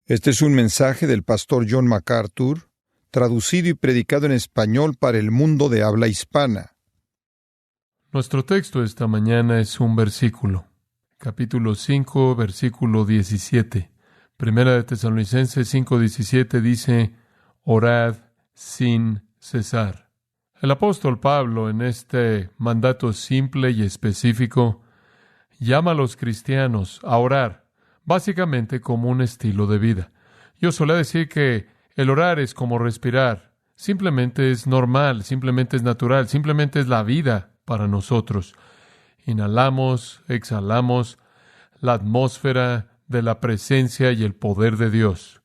Este es un mensaje del pastor John MacArthur, traducido y predicado en español para el mundo de habla hispana. Nuestro texto esta mañana es un versículo. Capítulo 5, versículo 17. Primera de Tesalonicenses 5:17 dice, orad sin cesar. El apóstol Pablo, en este mandato simple y específico, llama a los cristianos a orar, básicamente como un estilo de vida. Yo solía decir que el orar es como respirar. Simplemente es normal, simplemente es natural, simplemente es la vida para nosotros. Inhalamos, exhalamos la atmósfera de la presencia y el poder de Dios.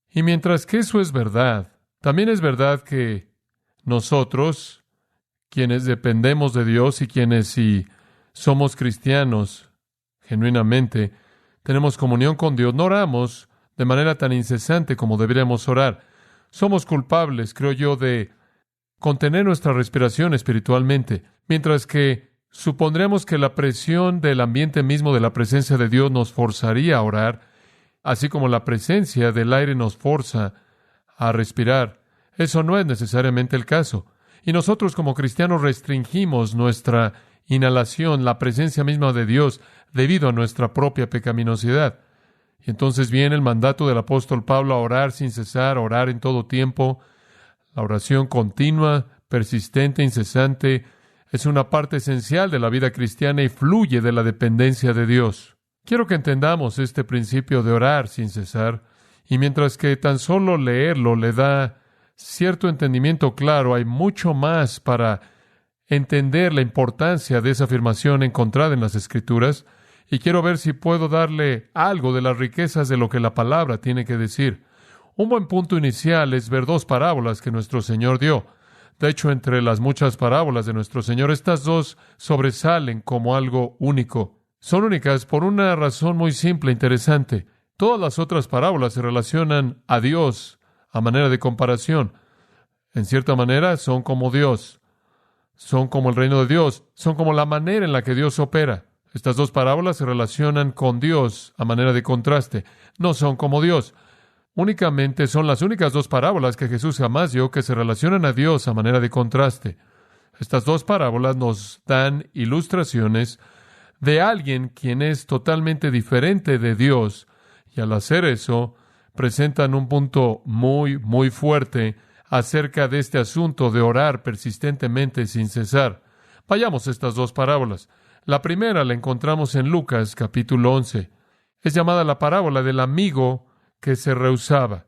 Y mientras que eso es verdad, también es verdad que nosotros, quienes dependemos de Dios y quienes si somos cristianos genuinamente, tenemos comunión con Dios, no oramos de manera tan incesante como deberíamos orar. Somos culpables, creo yo, de contener nuestra respiración espiritualmente, mientras que supondremos que la presión del ambiente mismo de la presencia de Dios nos forzaría a orar, así como la presencia del aire nos forza a respirar. Eso no es necesariamente el caso. Y nosotros como cristianos restringimos nuestra inhalación, la presencia misma de Dios, debido a nuestra propia pecaminosidad. Y entonces viene el mandato del apóstol Pablo a orar sin cesar, a orar en todo tiempo. La oración continua, persistente, incesante, es una parte esencial de la vida cristiana y fluye de la dependencia de Dios. Quiero que entendamos este principio de orar sin cesar, y mientras que tan solo leerlo le da cierto entendimiento claro, hay mucho más para entender la importancia de esa afirmación encontrada en las Escrituras, y quiero ver si puedo darle algo de las riquezas de lo que la palabra tiene que decir. Un buen punto inicial es ver dos parábolas que nuestro Señor dio. De hecho, entre las muchas parábolas de nuestro Señor, estas dos sobresalen como algo único. Son únicas por una razón muy simple e interesante. Todas las otras parábolas se relacionan a Dios a manera de comparación. En cierta manera, son como Dios. Son como el reino de Dios. Son como la manera en la que Dios opera. Estas dos parábolas se relacionan con Dios a manera de contraste. No son como Dios. Únicamente son las únicas dos parábolas que Jesús jamás dio que se relacionan a Dios a manera de contraste. Estas dos parábolas nos dan ilustraciones de alguien quien es totalmente diferente de Dios, y al hacer eso, presentan un punto muy, muy fuerte acerca de este asunto de orar persistentemente sin cesar. Vayamos a estas dos parábolas. La primera la encontramos en Lucas, capítulo 11. Es llamada la parábola del amigo que se rehusaba.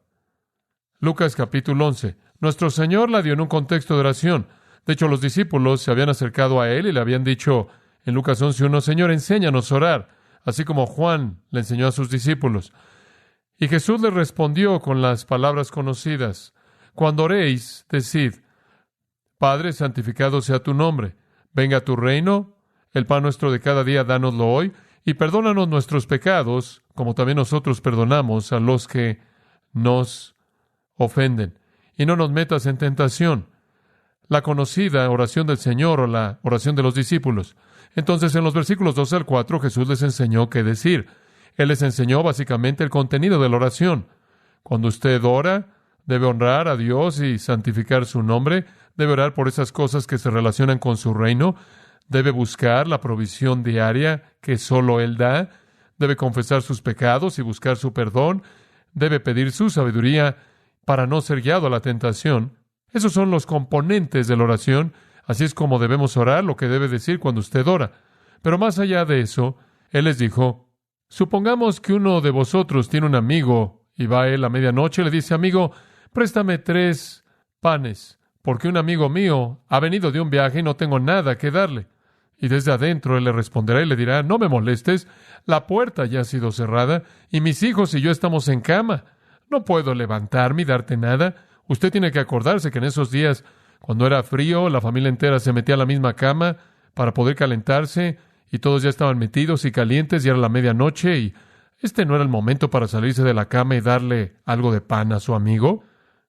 Lucas, capítulo 11. Nuestro Señor la dio en un contexto de oración. De hecho, los discípulos se habían acercado a Él y le habían dicho en Lucas 11:1, Señor, enséñanos a orar, así como Juan le enseñó a sus discípulos. Y Jesús les respondió con las palabras conocidas. Cuando oréis, decid, Padre, santificado sea tu nombre. Venga tu reino. El pan nuestro de cada día, dánoslo hoy. Y perdónanos nuestros pecados, como también nosotros perdonamos a los que nos ofenden. Y no nos metas en tentación. La conocida oración del Señor o la oración de los discípulos. Entonces, en los versículos 12 al 4, Jesús les enseñó qué decir. Él les enseñó básicamente el contenido de la oración. Cuando usted ora, debe honrar a Dios y santificar su nombre. Debe orar por esas cosas que se relacionan con su reino. Debe buscar la provisión diaria que solo Él da. Debe confesar sus pecados y buscar su perdón. Debe pedir su sabiduría para no ser guiado a la tentación. Esos son los componentes de la oración. Así es como debemos orar, lo que debe decir cuando usted ora. Pero más allá de eso, Él les dijo, supongamos que uno de vosotros tiene un amigo y va a él a medianoche y le dice, amigo, préstame 3 panes, porque un amigo mío ha venido de un viaje y no tengo nada que darle. Y desde adentro Él le responderá y le dirá, no me molestes, la puerta ya ha sido cerrada y mis hijos y yo estamos en cama. No puedo levantarme y darte nada. Usted tiene que acordarse que en esos días, cuando era frío, la familia entera se metía a la misma cama para poder calentarse y todos ya estaban metidos y calientes y era la medianoche y este no era el momento para salirse de la cama y darle algo de pan a su amigo.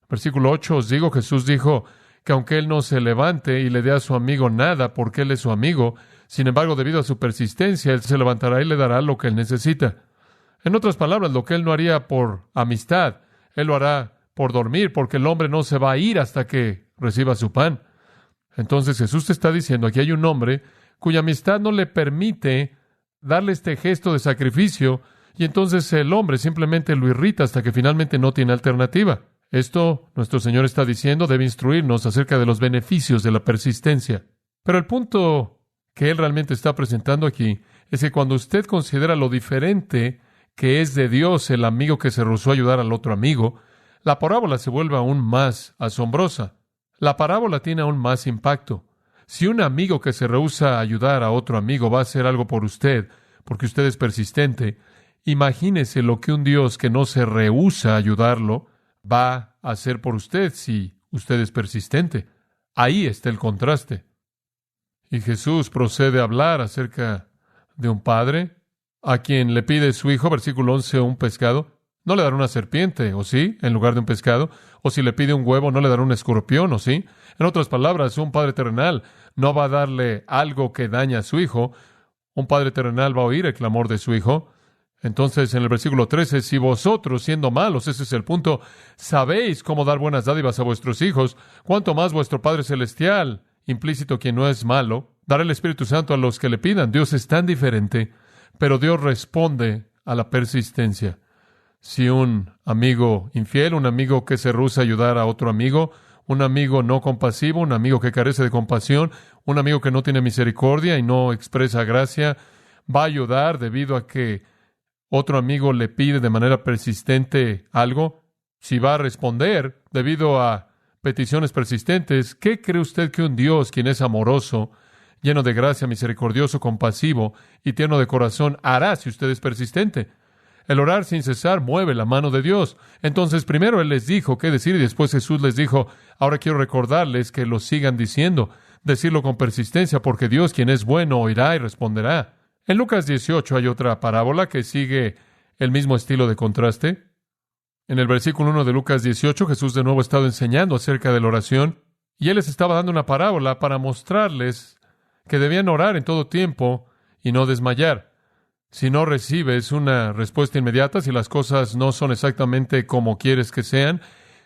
Versículo 8, os digo, Jesús dijo, que aunque él no se levante y le dé a su amigo nada porque él es su amigo, sin embargo, debido a su persistencia, él se levantará y le dará lo que él necesita. En otras palabras, lo que Él no haría por amistad, Él lo hará por dormir, porque el hombre no se va a ir hasta que reciba su pan. Entonces Jesús te está diciendo, aquí hay un hombre cuya amistad no le permite darle este gesto de sacrificio, y entonces el hombre simplemente lo irrita hasta que finalmente no tiene alternativa. Esto, nuestro Señor está diciendo, debe instruirnos acerca de los beneficios de la persistencia. Pero el punto que Él realmente está presentando aquí es que cuando usted considera lo diferente que es de Dios el amigo que se rehusó a ayudar al otro amigo, la parábola se vuelve aún más asombrosa. La parábola tiene aún más impacto. Si un amigo que se rehúsa a ayudar a otro amigo va a hacer algo por usted, porque usted es persistente, imagínese lo que un Dios que no se rehúsa a ayudarlo va a hacer por usted si usted es persistente. Ahí está el contraste. Y Jesús procede a hablar acerca de un padre a quien le pide su hijo, versículo 11, un pescado. No le dará una serpiente, ¿o sí?, en lugar de un pescado. O si le pide un huevo, no le dará un escorpión, ¿o sí? En otras palabras, un padre terrenal no va a darle algo que daña a su hijo. Un padre terrenal va a oír el clamor de su hijo. Entonces, en el versículo 13, si vosotros, siendo malos, ese es el punto, sabéis cómo dar buenas dádivas a vuestros hijos, cuánto más vuestro Padre Celestial, implícito quien no es malo, dará el Espíritu Santo a los que le pidan. Dios es tan diferente, pero Dios responde a la persistencia. Si un amigo infiel, un amigo que se rehúsa a ayudar a otro amigo, un amigo no compasivo, un amigo que carece de compasión, un amigo que no tiene misericordia y no expresa gracia, va a ayudar debido a que otro amigo le pide de manera persistente algo. Si va a responder debido a peticiones persistentes, ¿qué cree usted que un Dios, quien es amoroso, lleno de gracia, misericordioso, compasivo y tierno de corazón, hará si usted es persistente? El orar sin cesar mueve la mano de Dios. Entonces, primero Él les dijo qué decir y después Jesús les dijo, ahora quiero recordarles que lo sigan diciendo, decirlo con persistencia, porque Dios, quien es bueno, oirá y responderá. En Lucas 18 hay otra parábola que sigue el mismo estilo de contraste. En el versículo 1 de Lucas 18, Jesús de nuevo ha estado enseñando acerca de la oración, y Él les estaba dando una parábola para mostrarles que debían orar en todo tiempo y no desmayar. Si no recibes una respuesta inmediata, si las cosas no son exactamente como quieres que sean,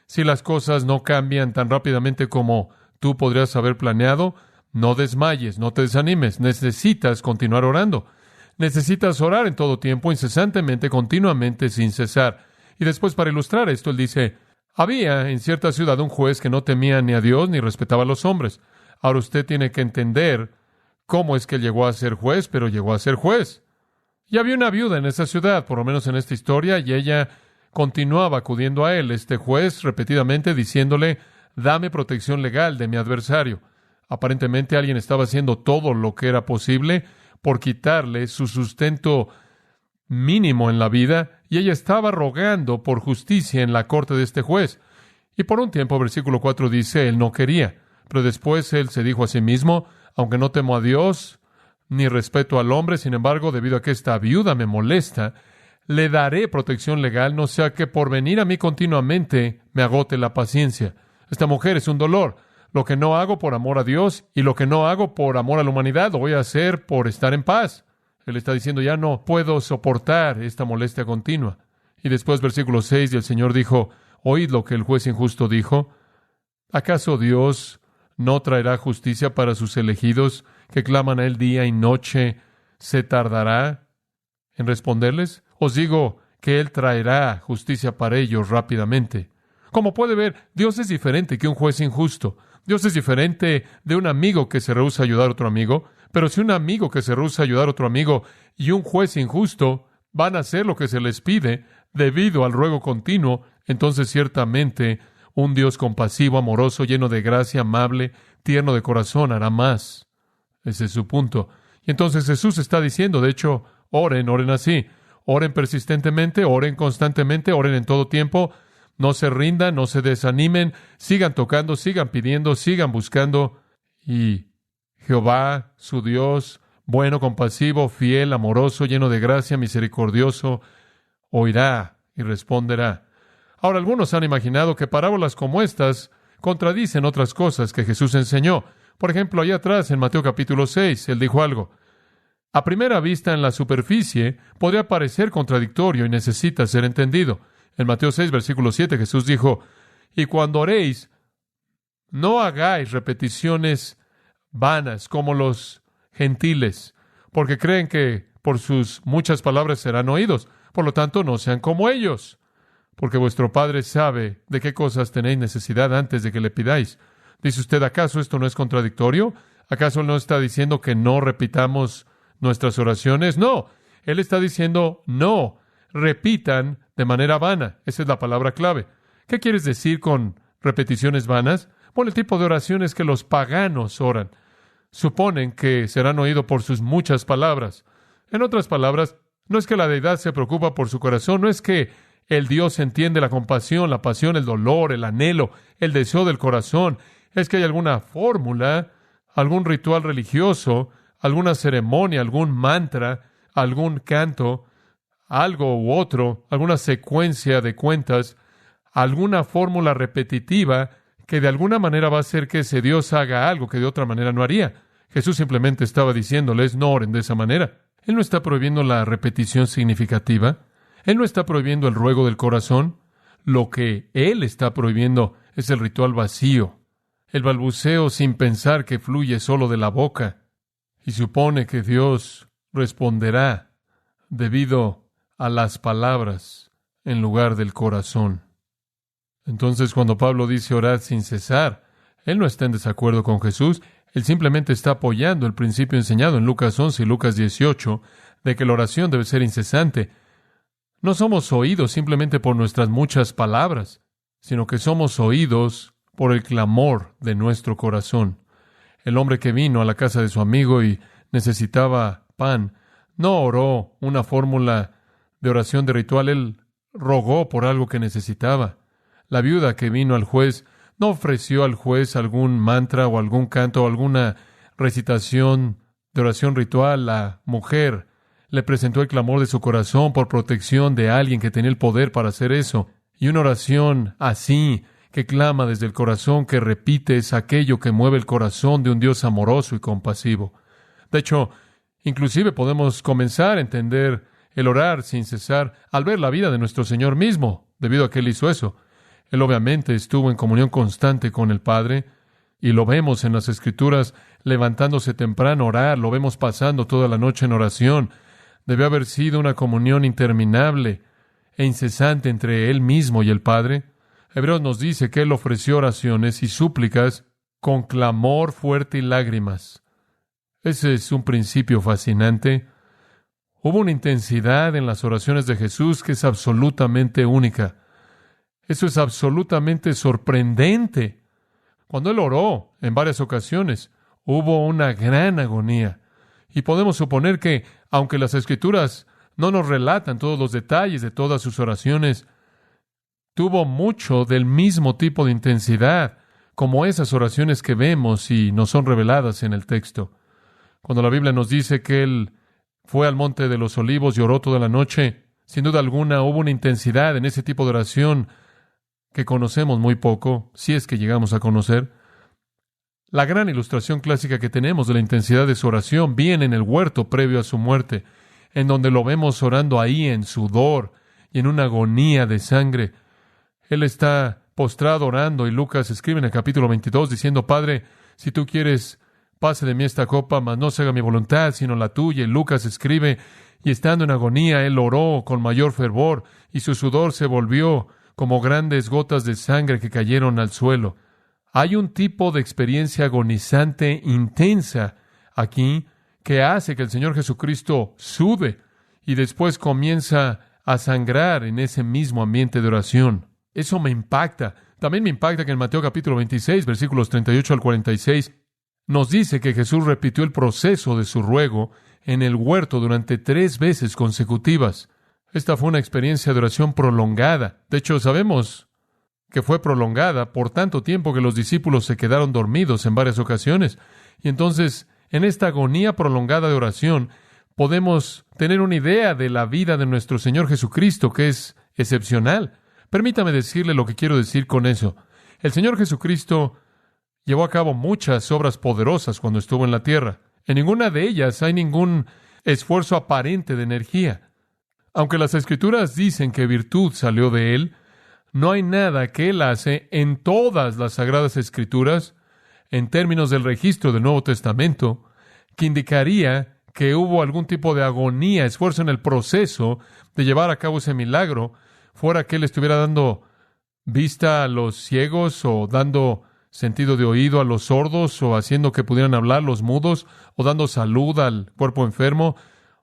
si las cosas no cambian tan rápidamente como tú podrías haber planeado, no desmayes, no te desanimes. Necesitas continuar orando. Necesitas orar en todo tiempo, incesantemente, continuamente, sin cesar. Y después, para ilustrar esto, Él dice, había en cierta ciudad un juez que no temía ni a Dios ni respetaba a los hombres. Ahora usted tiene que entender cómo es que él llegó a ser juez, pero llegó a ser juez. Y había una viuda en esa ciudad, por lo menos en esta historia, y ella continuaba acudiendo a él, este juez, repetidamente diciéndole, dame protección legal de mi adversario. Aparentemente alguien estaba haciendo todo lo que era posible por quitarle su sustento mínimo en la vida, y ella estaba rogando por justicia en la corte de este juez. Y por un tiempo, versículo 4 dice, él no quería, pero después él se dijo a sí mismo, aunque no temo a Dios, ni respeto al hombre, sin embargo, debido a que esta viuda me molesta, le daré protección legal, no sea que por venir a mí continuamente me agote la paciencia. Esta mujer es un dolor. Lo que no hago por amor a Dios y lo que no hago por amor a la humanidad, lo voy a hacer por estar en paz. Él está diciendo, ya no puedo soportar esta molestia continua. Y después, versículo 6, y el Señor dijo, oíd lo que el juez injusto dijo. ¿Acaso Dios no traerá justicia para sus elegidos que claman a Él día y noche? ¿Se tardará en responderles? Os digo que Él traerá justicia para ellos rápidamente. Como puede ver, Dios es diferente que un juez injusto. Dios es diferente de un amigo que se rehúsa a ayudar a otro amigo. Pero si un amigo que se rehúsa a ayudar a otro amigo y un juez injusto van a hacer lo que se les pide debido al ruego continuo, entonces ciertamente un Dios compasivo, amoroso, lleno de gracia, amable, tierno de corazón, hará más. Ese es su punto. Y entonces Jesús está diciendo, de hecho, oren así. Oren persistentemente, oren constantemente, oren en todo tiempo. No se rindan, no se desanimen. Sigan tocando, sigan pidiendo, sigan buscando. Y Jehová, su Dios, bueno, compasivo, fiel, amoroso, lleno de gracia, misericordioso, oirá y responderá. Ahora, algunos han imaginado que parábolas como estas contradicen otras cosas que Jesús enseñó. Por ejemplo, allá atrás en Mateo capítulo 6, Él dijo algo. A primera vista, en la superficie, podría parecer contradictorio y necesita ser entendido. En Mateo 6, versículo 7, Jesús dijo, y cuando oréis, no hagáis repeticiones vanas como los gentiles, porque creen que por sus muchas palabras serán oídos. Por lo tanto, no sean como ellos, porque vuestro Padre sabe de qué cosas tenéis necesidad antes de que le pidáis. Dice usted, ¿acaso esto no es contradictorio? ¿Acaso no está diciendo que no repitamos nuestras oraciones? No, Él está diciendo, no, repitan de manera vana. Esa es la palabra clave. ¿Qué quieres decir con repeticiones vanas? Bueno, el tipo de oraciones que los paganos oran. Suponen que serán oídos por sus muchas palabras. En otras palabras, no es que la deidad se preocupa por su corazón, no es que el Dios entiende la compasión, la pasión, el dolor, el anhelo, el deseo del corazón. Es que hay alguna fórmula, algún ritual religioso, alguna ceremonia, algún mantra, algún canto, algo u otro, alguna secuencia de cuentas, alguna fórmula repetitiva que de alguna manera va a hacer que ese Dios haga algo que de otra manera no haría. Jesús simplemente estaba diciéndoles, no oren de esa manera. Él no está prohibiendo la repetición significativa. Él no está prohibiendo el ruego del corazón. Lo que Él está prohibiendo es el ritual vacío, el balbuceo sin pensar que fluye solo de la boca y supone que Dios responderá debido a las palabras en lugar del corazón. Entonces, cuando Pablo dice orad sin cesar, él no está en desacuerdo con Jesús. Él simplemente está apoyando el principio enseñado en Lucas 11 y Lucas 18 de que la oración debe ser incesante. No somos oídos simplemente por nuestras muchas palabras, sino que somos oídos por el clamor de nuestro corazón. El hombre que vino a la casa de su amigo y necesitaba pan, no oró una fórmula de oración de ritual, él rogó por algo que necesitaba. La viuda que vino al juez no ofreció al juez algún mantra o algún canto o alguna recitación de oración ritual. La mujer le presentó el clamor de su corazón por protección de alguien que tenía el poder para hacer eso. Y una oración así, que clama desde el corazón, que repite, es aquello que mueve el corazón de un Dios amoroso y compasivo. De hecho, inclusive podemos comenzar a entender el orar sin cesar al ver la vida de nuestro Señor mismo, debido a que Él hizo eso. Él obviamente estuvo en comunión constante con el Padre, y lo vemos en las Escrituras levantándose temprano a orar, lo vemos pasando toda la noche en oración. Debió haber sido una comunión interminable e incesante entre Él mismo y el Padre. Hebreos nos dice que Él ofreció oraciones y súplicas con clamor fuerte y lágrimas. Ese es un principio fascinante. Hubo una intensidad en las oraciones de Jesús que es absolutamente única. Eso es absolutamente sorprendente. Cuando Él oró en varias ocasiones, hubo una gran agonía. Y podemos suponer que, aunque las Escrituras no nos relatan todos los detalles de todas sus oraciones, tuvo mucho del mismo tipo de intensidad, como esas oraciones que vemos y nos son reveladas en el texto. Cuando la Biblia nos dice que Él fue al Monte de los Olivos y oró toda la noche, sin duda alguna hubo una intensidad en ese tipo de oración que conocemos muy poco, si es que llegamos a conocer. La gran ilustración clásica que tenemos de la intensidad de su oración viene en el huerto previo a su muerte, en donde lo vemos orando ahí en sudor y en una agonía de sangre. Él está postrado orando y Lucas escribe en el capítulo 22 diciendo, Padre, si tú quieres, pase de mí esta copa, mas no se haga mi voluntad, sino la tuya. Y Lucas escribe, y estando en agonía, él oró con mayor fervor, y su sudor se volvió como grandes gotas de sangre que cayeron al suelo. Hay un tipo de experiencia agonizante intensa aquí que hace que el Señor Jesucristo sude y después comienza a sangrar en ese mismo ambiente de oración. Eso me impacta. También me impacta que en Mateo capítulo 26, versículos 38 al 46, nos dice que Jesús repitió el proceso de su ruego en el huerto durante 3 veces consecutivas. Esta fue una experiencia de oración prolongada. De hecho, sabemos que fue prolongada por tanto tiempo que los discípulos se quedaron dormidos en varias ocasiones. Y entonces, en esta agonía prolongada de oración, podemos tener una idea de la vida de nuestro Señor Jesucristo, que es excepcional. Permítame decirle lo que quiero decir con eso. El Señor Jesucristo llevó a cabo muchas obras poderosas cuando estuvo en la tierra. En ninguna de ellas hay ningún esfuerzo aparente de energía. Aunque las Escrituras dicen que virtud salió de él, no hay nada que él hace en todas las Sagradas Escrituras, en términos del registro del Nuevo Testamento, que indicaría que hubo algún tipo de agonía, esfuerzo en el proceso de llevar a cabo ese milagro, fuera que él estuviera dando vista a los ciegos, o dando sentido de oído a los sordos, o haciendo que pudieran hablar los mudos, o dando salud al cuerpo enfermo,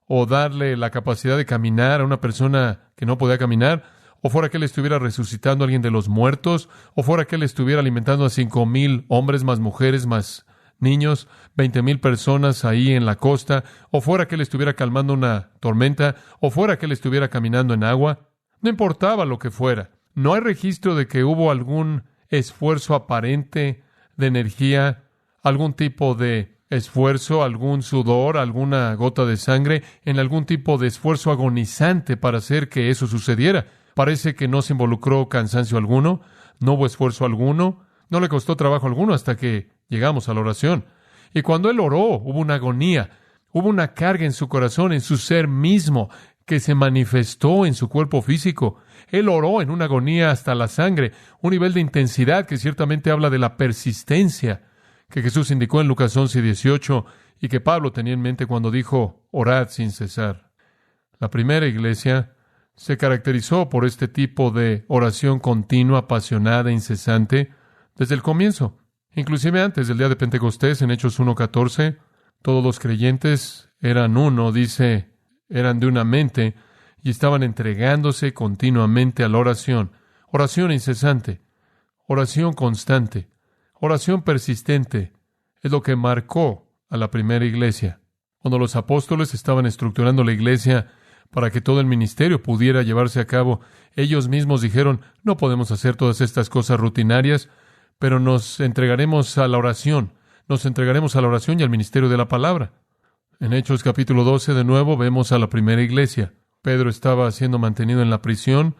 o darle la capacidad de caminar a una persona que no podía caminar, o fuera que él estuviera resucitando a alguien de los muertos, o fuera que él estuviera alimentando a 5,000 hombres, más mujeres, más niños, 20,000 personas ahí en la costa, o fuera que él estuviera calmando una tormenta, o fuera que él estuviera caminando en agua. No importaba lo que fuera. No hay registro de que hubo algún esfuerzo aparente de energía, algún tipo de esfuerzo, algún sudor, alguna gota de sangre, en algún tipo de esfuerzo agonizante para hacer que eso sucediera. Parece que no se involucró cansancio alguno, no hubo esfuerzo alguno, no le costó trabajo alguno hasta que llegamos a la oración. Y cuando él oró, hubo una agonía, hubo una carga en su corazón, en su ser mismo, que se manifestó en su cuerpo físico. Él oró en una agonía hasta la sangre, un nivel de intensidad que ciertamente habla de la persistencia que Jesús indicó en Lucas 11:18 y que Pablo tenía en mente cuando dijo, orad sin cesar. La primera iglesia se caracterizó por este tipo de oración continua, apasionada, incesante, desde el comienzo. Inclusive antes del día de Pentecostés, en Hechos 1:14, todos los creyentes eran uno, dice, eran de una mente y estaban entregándose continuamente a la oración. Oración incesante, oración constante, oración persistente, es lo que marcó a la primera iglesia. Cuando los apóstoles estaban estructurando la iglesia para que todo el ministerio pudiera llevarse a cabo, ellos mismos dijeron, no podemos hacer todas estas cosas rutinarias, pero nos entregaremos a la oración, y al ministerio de la palabra. En Hechos capítulo 12, de nuevo, vemos a la primera iglesia. Pedro estaba siendo mantenido en la prisión,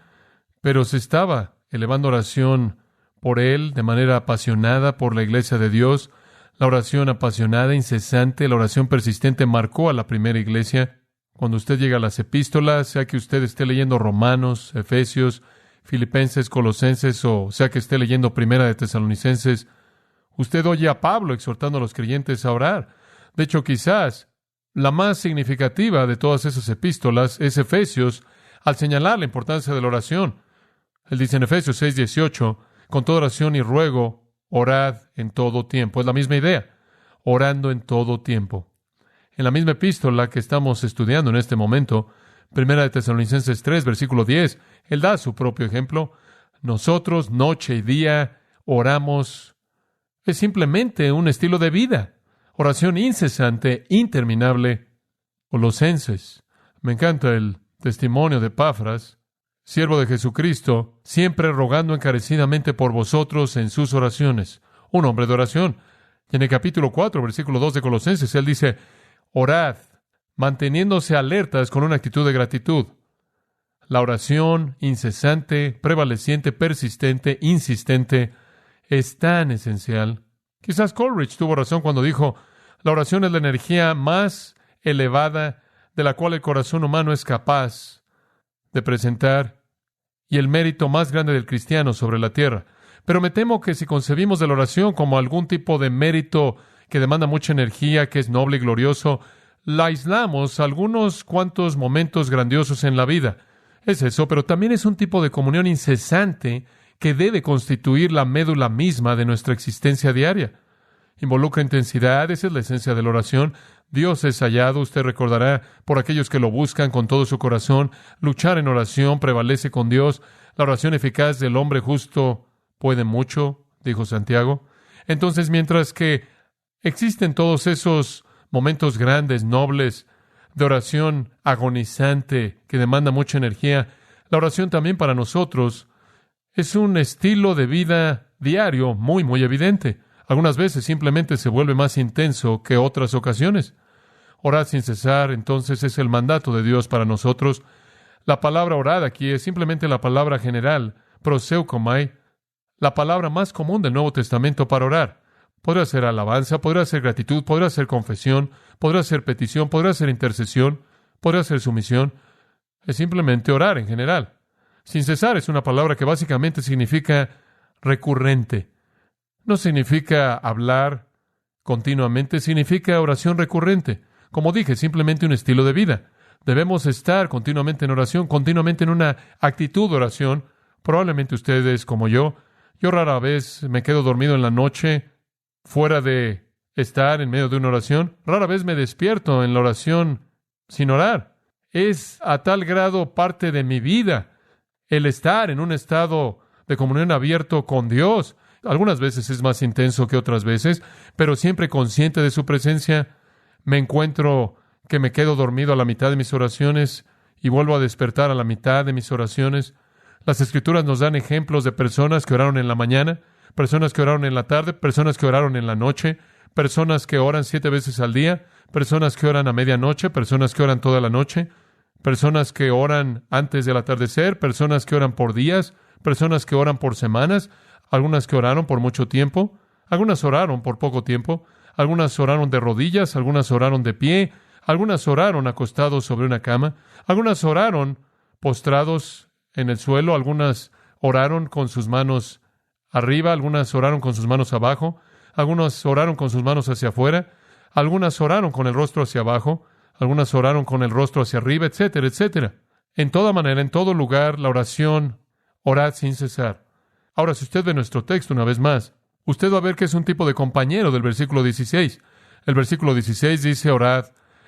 pero se estaba elevando oración por él de manera apasionada por la iglesia de Dios. La oración apasionada, incesante, la oración persistente marcó a la primera iglesia. Cuando usted llega a las epístolas, sea que usted esté leyendo Romanos, Efesios, Filipenses, Colosenses, o sea que esté leyendo Primera de Tesalonicenses, usted oye a Pablo exhortando a los creyentes a orar. De hecho, quizás la más significativa de todas esas epístolas es Efesios, al señalar la importancia de la oración. Él dice en Efesios 6:18, con toda oración y ruego, orad en todo tiempo. Es la misma idea, orando en todo tiempo. En la misma epístola que estamos estudiando en este momento, Primera de Tesalonicenses 3, versículo 10, él da su propio ejemplo. Nosotros, noche y día, oramos. Es simplemente un estilo de vida. Oración incesante, interminable. Colosenses. Me encanta el testimonio de Epafras, siervo de Jesucristo, siempre rogando encarecidamente por vosotros en sus oraciones. Un hombre de oración. Y en el capítulo 4, versículo 2 de Colosenses, él dice, orad, manteniéndose alertas con una actitud de gratitud. La oración incesante, prevaleciente, persistente, insistente, es tan esencial. Quizás Coleridge tuvo razón cuando dijo, la oración es la energía más elevada de la cual el corazón humano es capaz de presentar y el mérito más grande del cristiano sobre la tierra. Pero me temo que si concebimos de la oración como algún tipo de mérito que demanda mucha energía, que es noble y glorioso, la aislamos a algunos cuantos momentos grandiosos en la vida. Es eso, pero también es un tipo de comunión incesante que debe constituir la médula misma de nuestra existencia diaria. Involucra intensidad, esa es la esencia de la oración. Dios es hallado, usted recordará, por aquellos que lo buscan con todo su corazón. Luchar en oración prevalece con Dios. La oración eficaz del hombre justo puede mucho, dijo Santiago. Entonces, mientras que existen todos esos momentos grandes, nobles, de oración agonizante, que demanda mucha energía, la oración también para nosotros es un estilo de vida diario muy, muy evidente. Algunas veces simplemente se vuelve más intenso que otras ocasiones. Orad sin cesar, entonces, es el mandato de Dios para nosotros. La palabra orad aquí es simplemente la palabra general, proseukomai, la palabra más común del Nuevo Testamento para orar. podrá ser alabanza, podrá ser gratitud, podrá ser confesión, podrá ser petición, podrá ser intercesión, podrá ser sumisión. Es simplemente orar en general. Sin cesar es una palabra que básicamente significa recurrente. No significa hablar continuamente, significa oración recurrente. Como dije, simplemente un estilo de vida. Debemos estar continuamente en oración, continuamente en una actitud de oración. Probablemente ustedes, como yo rara vez me quedo dormido en la noche fuera de estar en medio de una oración. Rara vez me despierto en la oración sin orar. Es a tal grado parte de mi vida el estar en un estado de comunión abierto con Dios. Algunas veces es más intenso que otras veces, pero siempre consciente de su presencia. Me encuentro que me quedo dormido a la mitad de mis oraciones y vuelvo a despertar a la mitad de mis oraciones. Las Escrituras nos dan ejemplos de personas que oraron en la mañana, personas que oraron en la tarde, personas que oraron en la noche, personas que oran 7 veces al día, personas que oran a medianoche, personas que oran toda la noche, personas que oran antes del atardecer, personas que oran por días, personas que oran por semanas, algunas que oraron por mucho tiempo, algunas oraron por poco tiempo, algunas oraron de rodillas, algunas oraron de pie, algunas oraron acostados sobre una cama, algunas oraron postrados en el suelo, algunas oraron con sus manos arriba, algunas oraron con sus manos abajo, algunas oraron con sus manos hacia afuera, algunas oraron con el rostro hacia abajo, algunas oraron con el rostro hacia arriba, etcétera, etcétera. En toda manera, en todo lugar, la oración, orad sin cesar. Ahora, si usted ve nuestro texto una vez más, usted va a ver que es un tipo de compañero del versículo 16. El versículo 16 dice, orad,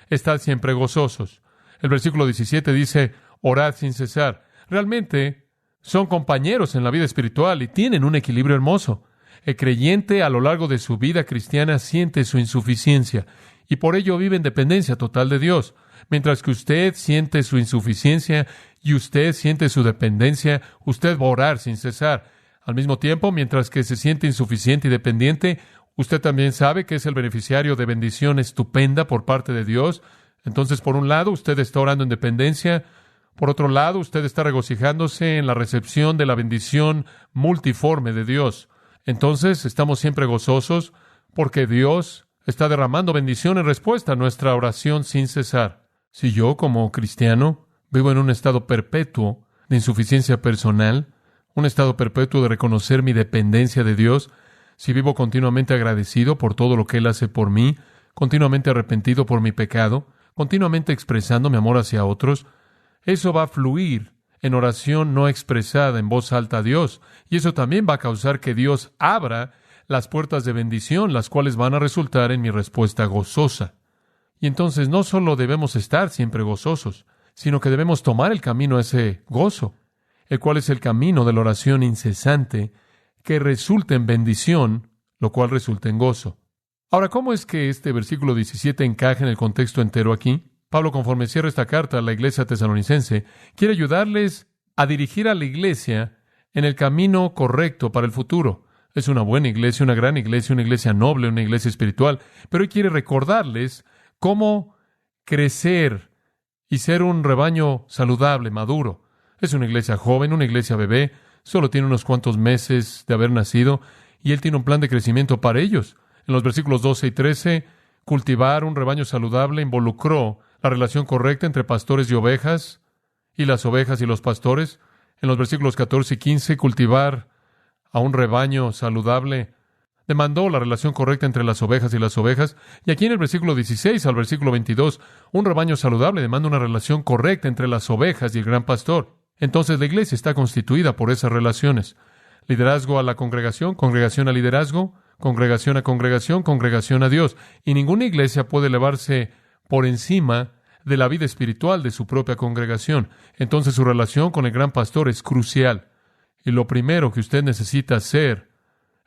estad siempre gozosos. El versículo 17 dice, orad sin cesar. Realmente son compañeros en la vida espiritual y tienen un equilibrio hermoso. El creyente a lo largo de su vida cristiana siente su insuficiencia y por ello vive en dependencia total de Dios. Mientras que usted siente su insuficiencia y usted siente su dependencia, usted va a orar sin cesar. Al mismo tiempo, mientras que se siente insuficiente y dependiente, usted también sabe que es el beneficiario de bendición estupenda por parte de Dios. Entonces, por un lado, usted está orando en dependencia. Por otro lado, usted está regocijándose en la recepción de la bendición multiforme de Dios. Entonces, estamos siempre gozosos porque Dios está derramando bendición en respuesta a nuestra oración sin cesar. Si yo, como cristiano, vivo en un estado perpetuo de insuficiencia personal, un estado perpetuo de reconocer mi dependencia de Dios, si vivo continuamente agradecido por todo lo que Él hace por mí, continuamente arrepentido por mi pecado, continuamente expresando mi amor hacia otros, eso va a fluir en oración no expresada en voz alta a Dios, y eso también va a causar que Dios abra las puertas de bendición, las cuales van a resultar en mi respuesta gozosa. Y entonces no solo debemos estar siempre gozosos, sino que debemos tomar el camino a ese gozo, el cual es el camino de la oración incesante que resulta en bendición, lo cual resulta en gozo. Ahora, ¿cómo es que este versículo 17 encaja en el contexto entero aquí? Pablo, conforme cierra esta carta a la iglesia tesalonicense, quiere ayudarles a dirigir a la iglesia en el camino correcto para el futuro. Es una buena iglesia, una gran iglesia, una iglesia noble, una iglesia espiritual, pero él quiere recordarles cómo crecer y ser un rebaño saludable, maduro. Es una iglesia joven, una iglesia bebé, solo tiene unos cuantos meses de haber nacido, y él tiene un plan de crecimiento para ellos. En los versículos 12 y 13, cultivar un rebaño saludable involucró la relación correcta entre pastores y ovejas, y las ovejas y los pastores. En los versículos 14 y 15, cultivar a un rebaño saludable demandó la relación correcta entre las ovejas y las ovejas. Y aquí en el versículo 16 al versículo 22, un rebaño saludable demanda una relación correcta entre las ovejas y el gran pastor. Entonces la iglesia está constituida por esas relaciones. Liderazgo a la congregación, congregación a liderazgo, congregación a congregación, congregación a Dios. Y ninguna iglesia puede elevarse por encima de la vida espiritual de su propia congregación. Entonces su relación con el gran pastor es crucial. Y lo primero que usted necesita hacer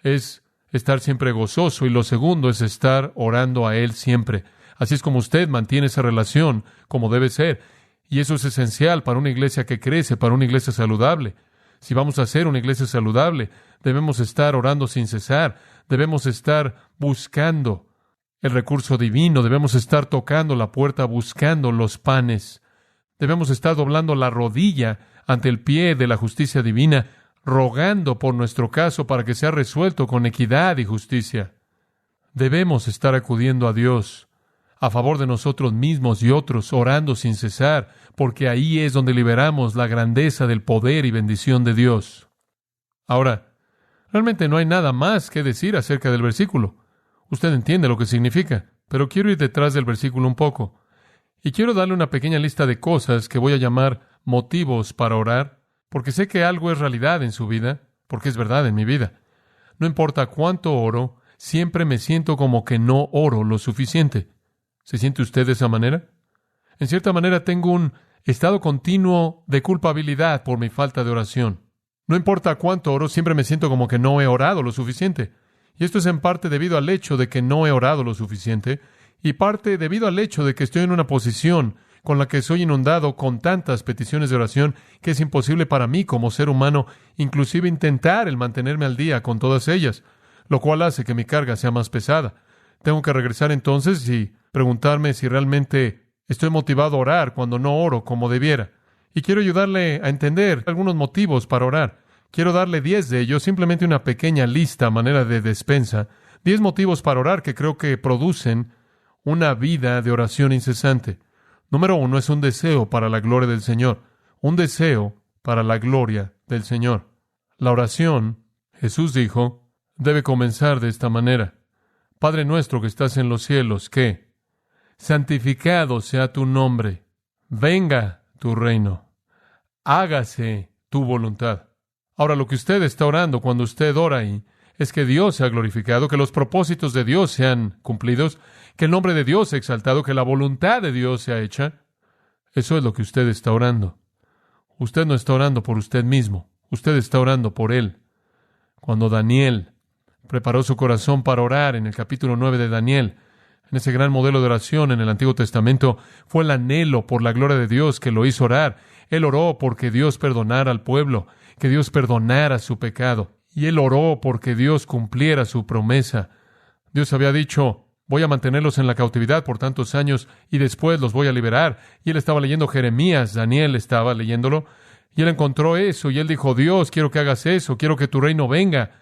es estar siempre gozoso, y lo segundo es estar orando a Él siempre. Así es como usted mantiene esa relación como debe ser. Y eso es esencial para una iglesia que crece, para una iglesia saludable. Si vamos a ser una iglesia saludable, debemos estar orando sin cesar, debemos estar buscando el recurso divino, debemos estar tocando la puerta, buscando los panes, debemos estar doblando la rodilla ante el pie de la justicia divina, rogando por nuestro caso para que sea resuelto con equidad y justicia. Debemos estar acudiendo a Dios a favor de nosotros mismos y otros, orando sin cesar, porque ahí es donde liberamos la grandeza del poder y bendición de Dios. Ahora, realmente no hay nada más que decir acerca del versículo. Usted entiende lo que significa, pero quiero ir detrás del versículo un poco. Y quiero darle una pequeña lista de cosas que voy a llamar motivos para orar, porque sé que algo es realidad en su vida, porque es verdad en mi vida. No importa cuánto oro, siempre me siento como que no oro lo suficiente. ¿Se siente usted de esa manera? En cierta manera tengo un estado continuo de culpabilidad por mi falta de oración. No importa cuánto oro, siempre me siento como que no he orado lo suficiente. Y esto es en parte debido al hecho de que no he orado lo suficiente, y parte debido al hecho de que estoy en una posición con la que soy inundado con tantas peticiones de oración que es imposible para mí como ser humano inclusive intentar el mantenerme al día con todas ellas, lo cual hace que mi carga sea más pesada. Tengo que regresar entonces y preguntarme si realmente estoy motivado a orar cuando no oro como debiera. Y quiero ayudarle a entender algunos motivos para orar. Quiero darle 10 de ellos, simplemente una pequeña lista a manera de despensa. 10 motivos para orar que creo que producen una vida de oración incesante. Número 1 es un deseo para la gloria del Señor. Un deseo para la gloria del Señor. La oración, Jesús dijo, debe comenzar de esta manera. Padre nuestro que estás en los cielos, que santificado sea tu nombre. Venga tu reino. Hágase tu voluntad. Ahora, lo que usted está orando cuando usted ora ahí es que Dios sea glorificado, que los propósitos de Dios sean cumplidos, que el nombre de Dios sea exaltado, que la voluntad de Dios sea hecha. Eso es lo que usted está orando. Usted no está orando por usted mismo. Usted está orando por Él. Cuando Daniel preparó su corazón para orar en el capítulo 9 de Daniel, en ese gran modelo de oración en el Antiguo Testamento, fue el anhelo por la gloria de Dios que lo hizo orar. Él oró porque Dios perdonara al pueblo, que Dios perdonara su pecado. Y él oró porque Dios cumpliera su promesa. Dios había dicho, voy a mantenerlos en la cautividad por tantos años y después los voy a liberar. Y él estaba leyendo Jeremías, Daniel estaba leyéndolo, y él encontró eso, y él dijo, Dios, quiero que hagas eso, quiero que tu reino venga,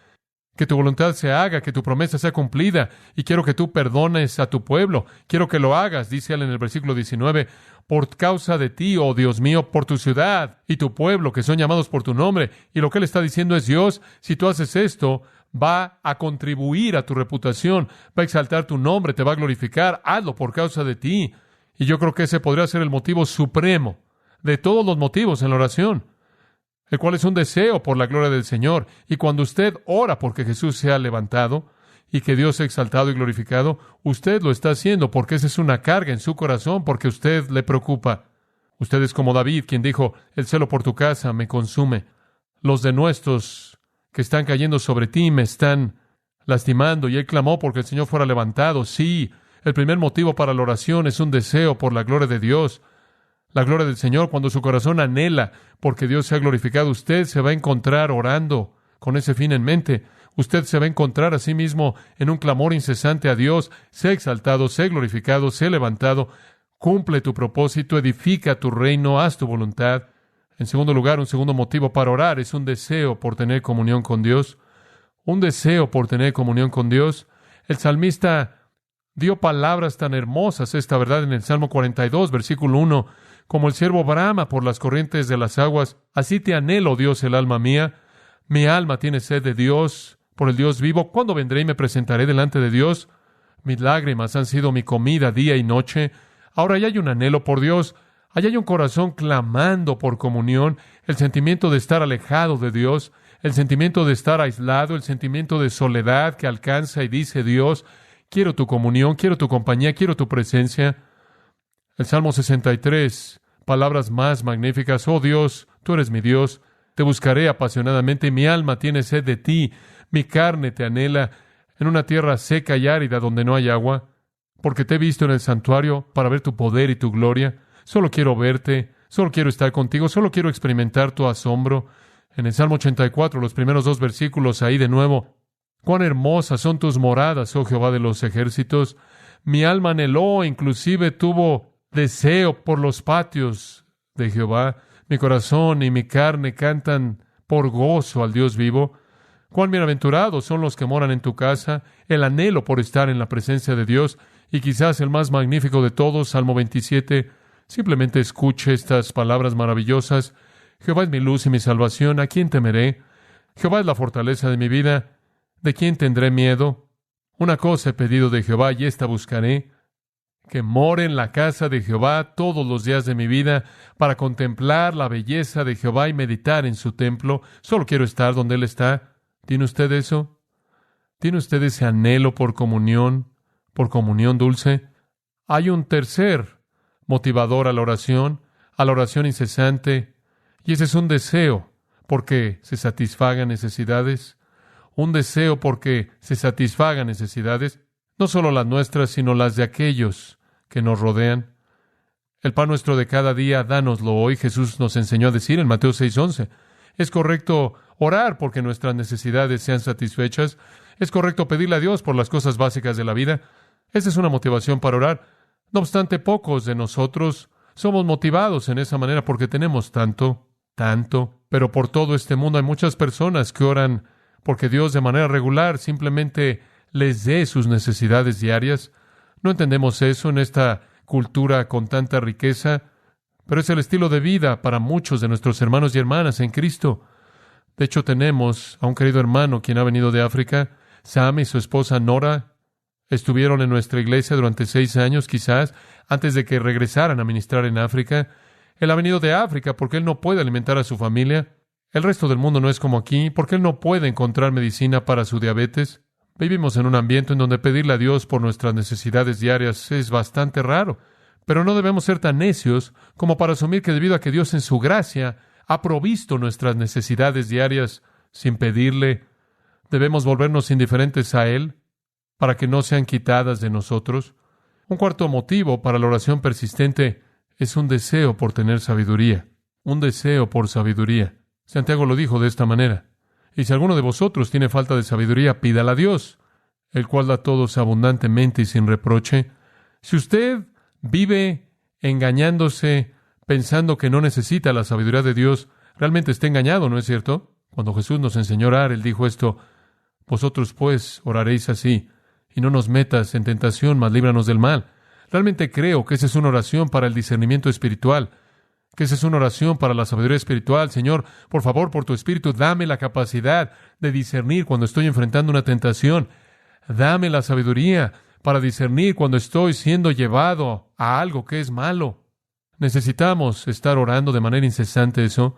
que tu voluntad se haga, que tu promesa sea cumplida, y quiero que tú perdones a tu pueblo, quiero que lo hagas, dice él en el versículo 19, por causa de ti, oh Dios mío, por tu ciudad y tu pueblo, que son llamados por tu nombre. Y lo que él está diciendo es, Dios, si tú haces esto, va a contribuir a tu reputación, va a exaltar tu nombre, te va a glorificar, hazlo por causa de ti. Y yo creo que ese podría ser el motivo supremo de todos los motivos en la oración, el cual es un deseo por la gloria del Señor. Y cuando usted ora porque Jesús sea levantado y que Dios sea exaltado y glorificado, usted lo está haciendo porque esa es una carga en su corazón, porque usted le preocupa. Usted es como David, quien dijo, el celo por tu casa me consume. Los denuestos que están cayendo sobre ti me están lastimando. Y él clamó porque el Señor fuera levantado. Sí, el primer motivo para la oración es un deseo por la gloria de Dios. La gloria del Señor, cuando su corazón anhela porque Dios sea glorificado, usted se va a encontrar orando con ese fin en mente. Usted se va a encontrar a sí mismo en un clamor incesante a Dios, sea exaltado, sea glorificado, sea levantado, cumple tu propósito, edifica tu reino, haz tu voluntad. En segundo lugar, un segundo motivo para orar es un deseo por tener comunión con Dios. Un deseo por tener comunión con Dios. El salmista dio palabras tan hermosas, esta verdad, en el Salmo 42, versículo 1. Como el siervo brama por las corrientes de las aguas, así te anhelo, Dios, el alma mía. Mi alma tiene sed de Dios, por el Dios vivo. ¿Cuándo vendré y me presentaré delante de Dios? Mis lágrimas han sido mi comida día y noche. Ahora ya hay un anhelo por Dios. Allá hay un corazón clamando por comunión, el sentimiento de estar alejado de Dios, el sentimiento de estar aislado, el sentimiento de soledad que alcanza y dice Dios, quiero tu comunión, quiero tu compañía, quiero tu presencia. El Salmo 63, palabras más magníficas. Oh Dios, tú eres mi Dios, te buscaré apasionadamente, mi alma tiene sed de ti, mi carne te anhela en una tierra seca y árida donde no hay agua, porque te he visto en el santuario para ver tu poder y tu gloria. Solo quiero verte, solo quiero estar contigo, solo quiero experimentar tu asombro. En el Salmo 84, los primeros 2 versículos, ahí de nuevo, cuán hermosas son tus moradas, oh Jehová de los ejércitos. Mi alma anheló, inclusive tuvo deseo por los patios de Jehová. Mi corazón y mi carne cantan por gozo al Dios vivo. Cuán bienaventurados son los que moran en tu casa, el anhelo por estar en la presencia de Dios, y quizás el más magnífico de todos, Salmo 27. Simplemente escuche estas palabras maravillosas. Jehová es mi luz y mi salvación, ¿a quién temeré? Jehová es la fortaleza de mi vida, ¿de quién tendré miedo? Una cosa he pedido de Jehová y esta buscaré, que more en la casa de Jehová todos los días de mi vida, para contemplar la belleza de Jehová y meditar en su templo. Solo quiero estar donde Él está. ¿Tiene usted eso? ¿Tiene usted ese anhelo por comunión dulce? Hay un tercer motivador a la oración incesante, y ese es un deseo porque se satisfagan necesidades. Un deseo porque se satisfagan necesidades, no solo las nuestras, sino las de aquellos que nos rodean. El pan nuestro de cada día, dánoslo hoy. Jesús nos enseñó a decir en Mateo 6:11. Es correcto orar porque nuestras necesidades sean satisfechas. Es correcto pedirle a Dios por las cosas básicas de la vida. Esa es una motivación para orar. No obstante, pocos de nosotros somos motivados en esa manera porque tenemos tanto. Pero por todo este mundo hay muchas personas que oran porque Dios de manera regular simplemente les dé sus necesidades diarias. No entendemos eso en esta cultura con tanta riqueza, pero es el estilo de vida para muchos de nuestros hermanos y hermanas en Cristo. De hecho, tenemos a un querido hermano quien ha venido de África. Sam y su esposa Nora estuvieron en nuestra iglesia durante 6 años, quizás, antes de que regresaran a ministrar en África. Él ha venido de África porque él no puede alimentar a su familia. El resto del mundo no es como aquí, porque él no puede encontrar medicina para su diabetes. Vivimos en un ambiente en donde pedirle a Dios por nuestras necesidades diarias es bastante raro, pero no debemos ser tan necios como para asumir que debido a que Dios en su gracia ha provisto nuestras necesidades diarias sin pedirle, debemos volvernos indiferentes a Él para que no sean quitadas de nosotros. Un cuarto motivo para la oración persistente es un deseo por tener sabiduría. Un deseo por sabiduría. Santiago lo dijo de esta manera. Y si alguno de vosotros tiene falta de sabiduría, pídala a Dios, el cual da a todos abundantemente y sin reproche. Si usted vive engañándose, pensando que no necesita la sabiduría de Dios, realmente está engañado, ¿no es cierto? Cuando Jesús nos enseñó a orar, Él dijo esto: vosotros pues oraréis así, y no nos metas en tentación, mas líbranos del mal. Realmente creo que esa es una oración para el discernimiento espiritual, que esa es una oración para la sabiduría espiritual. Señor, por favor, por tu Espíritu, dame la capacidad de discernir cuando estoy enfrentando una tentación. Dame la sabiduría para discernir cuando estoy siendo llevado a algo que es malo. Necesitamos estar orando de manera incesante eso.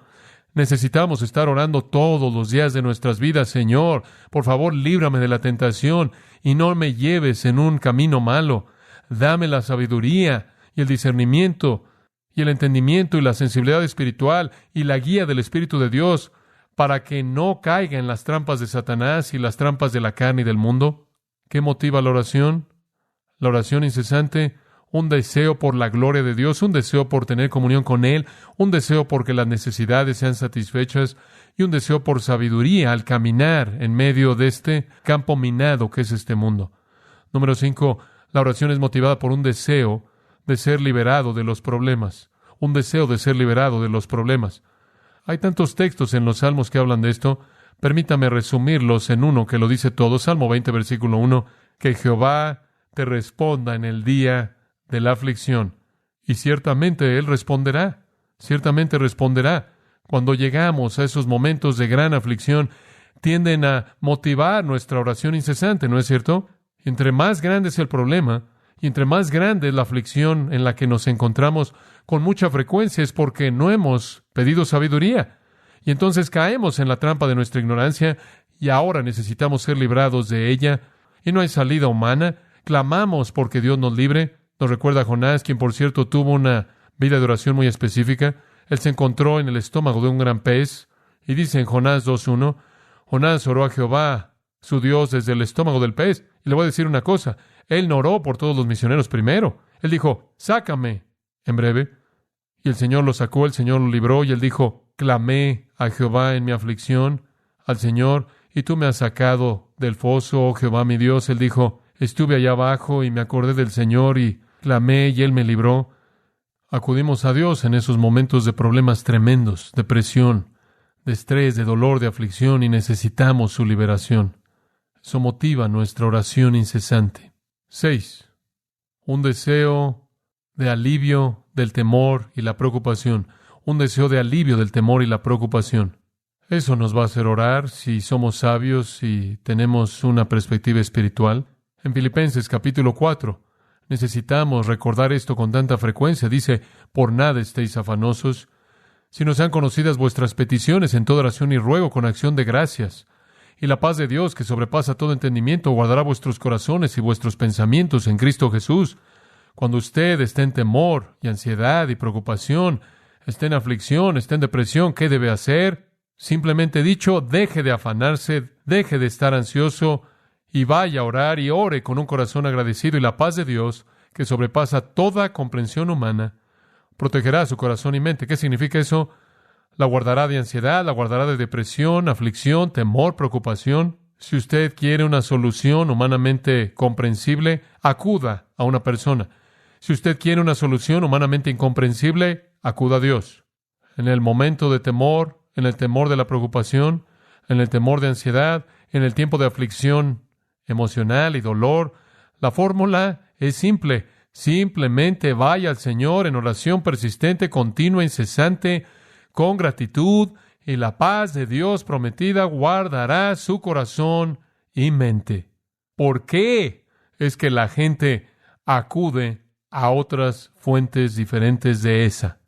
Necesitamos estar orando todos los días de nuestras vidas. Señor, por favor, líbrame de la tentación y no me lleves en un camino malo. Dame la sabiduría y el discernimiento y el entendimiento y la sensibilidad espiritual y la guía del Espíritu de Dios para que no caiga en las trampas de Satanás y las trampas de la carne y del mundo. ¿Qué motiva la oración? La oración incesante, un deseo por la gloria de Dios, un deseo por tener comunión con Él, un deseo por que las necesidades sean satisfechas y un deseo por sabiduría al caminar en medio de este campo minado que es este mundo. Número 5, la oración es motivada por un deseo de ser liberado de los problemas. Un deseo de ser liberado de los problemas. Hay tantos textos en los Salmos que hablan de esto. Permítame resumirlos en uno que lo dice todo. Salmo 20, versículo 1. Que Jehová te responda en el día de la aflicción. Y ciertamente Él responderá. Ciertamente responderá. Cuando llegamos a esos momentos de gran aflicción, tienden a motivar nuestra oración incesante, ¿no es cierto? Entre más grande es el problema, y entre más grande es la aflicción en la que nos encontramos, con mucha frecuencia es porque no hemos pedido sabiduría. Y entonces caemos en la trampa de nuestra ignorancia y ahora necesitamos ser librados de ella. Y no hay salida humana. Clamamos porque Dios nos libre. Nos recuerda a Jonás, quien por cierto tuvo una vida de oración muy específica. Él se encontró en el estómago de un gran pez. Y dice en Jonás 2:1, Jonás oró a Jehová, su Dios, desde el estómago del pez. Y le voy a decir una cosa. Él no oró por todos los misioneros primero. Él dijo, sácame en breve. Y el Señor lo sacó, el Señor lo libró, y él dijo, clamé a Jehová en mi aflicción, al Señor, y tú me has sacado del foso, oh Jehová mi Dios. Él dijo, estuve allá abajo y me acordé del Señor y clamé y Él me libró. Acudimos a Dios en esos momentos de problemas tremendos, de presión, de estrés, de dolor, de aflicción, y necesitamos su liberación. Eso motiva nuestra oración incesante. 6. Un deseo de alivio del temor y la preocupación. Un deseo de alivio del temor y la preocupación. Eso nos va a hacer orar si somos sabios y tenemos una perspectiva espiritual. En Filipenses capítulo 4, necesitamos recordar esto con tanta frecuencia. Dice, por nada estéis afanosos, sino sean conocidas vuestras peticiones en toda oración y ruego con acción de gracias. Y la paz de Dios, que sobrepasa todo entendimiento, guardará vuestros corazones y vuestros pensamientos en Cristo Jesús. Cuando usted esté en temor y ansiedad y preocupación, esté en aflicción, esté en depresión, ¿qué debe hacer? Simplemente dicho, deje de afanarse, deje de estar ansioso y vaya a orar y ore con un corazón agradecido, y la paz de Dios, que sobrepasa toda comprensión humana, protegerá su corazón y mente. ¿Qué significa eso? La guardará de ansiedad, la guardará de depresión, aflicción, temor, preocupación. Si usted quiere una solución humanamente comprensible, acuda a una persona. Si usted quiere una solución humanamente incomprensible, acuda a Dios. En el momento de temor, en el temor de la preocupación, en el temor de ansiedad, en el tiempo de aflicción emocional y dolor, la fórmula es simple. Simplemente vaya al Señor en oración persistente, continua, incesante, con gratitud, y la paz de Dios prometida guardará su corazón y mente. ¿Por qué es que la gente acude a otras fuentes diferentes de esa?